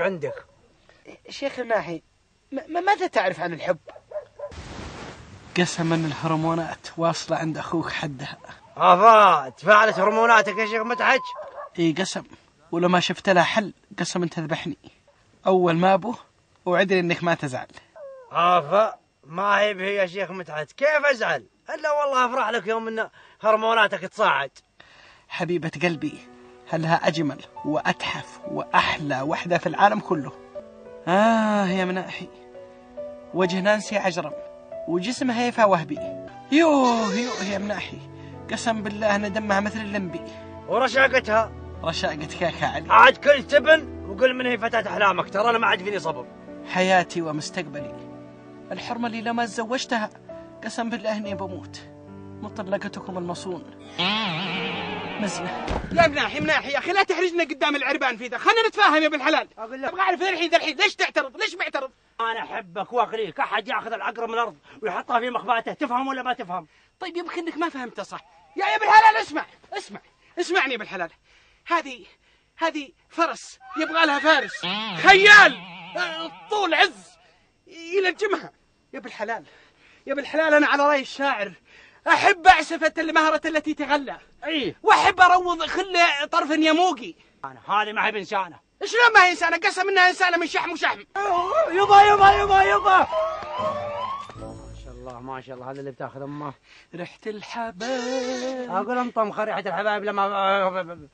عندك شيخ الناحي، ماذا تعرف عن الحب؟ قسما الهرمونات واصلة عند أخوك حدها. تفاعلت هرموناتك يا شيخ مدحت؟ إي قسم، ولو ما شفت لها حل قسم تذبحني. أول ما أبوه وعدني إنك ما تزعل. ما هي به يا شيخ مدحت، كيف أزعل؟ إلا والله أفرح لك يوم إن هرموناتك تصاعد. حبيبة قلبي، هلها أجمل وأتحف وأحلى وحدة في العالم كله. يا مناحي، وجه نانسي عجرم وجسمها يفا وهبي. يوه يا مناحي، قسم بالله أن دمها مثل اللمبي. ورشاقتها رشاقتك يا علي. عاد كل تبن وقل من هي فتاة أحلامك، ترى أنا ما عاد فيني صبر. حياتي ومستقبلي، الحرمة اللي لما تزوجتها قسم بالله إني بموت. مطلقتكم المصون مزنة. يا مناحي يا أخي لا تحرجنا قدام العربان في ذا، خلنا نتفاهم يا ابن الحلال. أقول لك أبغى أعرف الحين ليش تعترض؟ ليش معترض؟ أنا أحبك وأغليك، أحد يأخذ العقرب من الأرض ويحطها في مخباته، تفهم ولا ما تفهم؟ طيب يمكن إنك ما فهمته صح. يا ابن الحلال اسمعني يا ابن الحلال، هذه فرس يبغى لها فارس خيال طول عز يلجمها. يا ابن الحلال أنا على رأي الشاعر أحب أعسفة المهرة التي تغلى، وأحب أروض خل طرف يموقي. هذه ما هي بإنسانة. شلون ما هي إنسانة؟ قسم إنها إنسانة من شحم وشحم. يبا ما شاء الله هذا اللي بتاخذ أمه. ريحة الحبايب. أقول أمطم ريحة الحبايب لما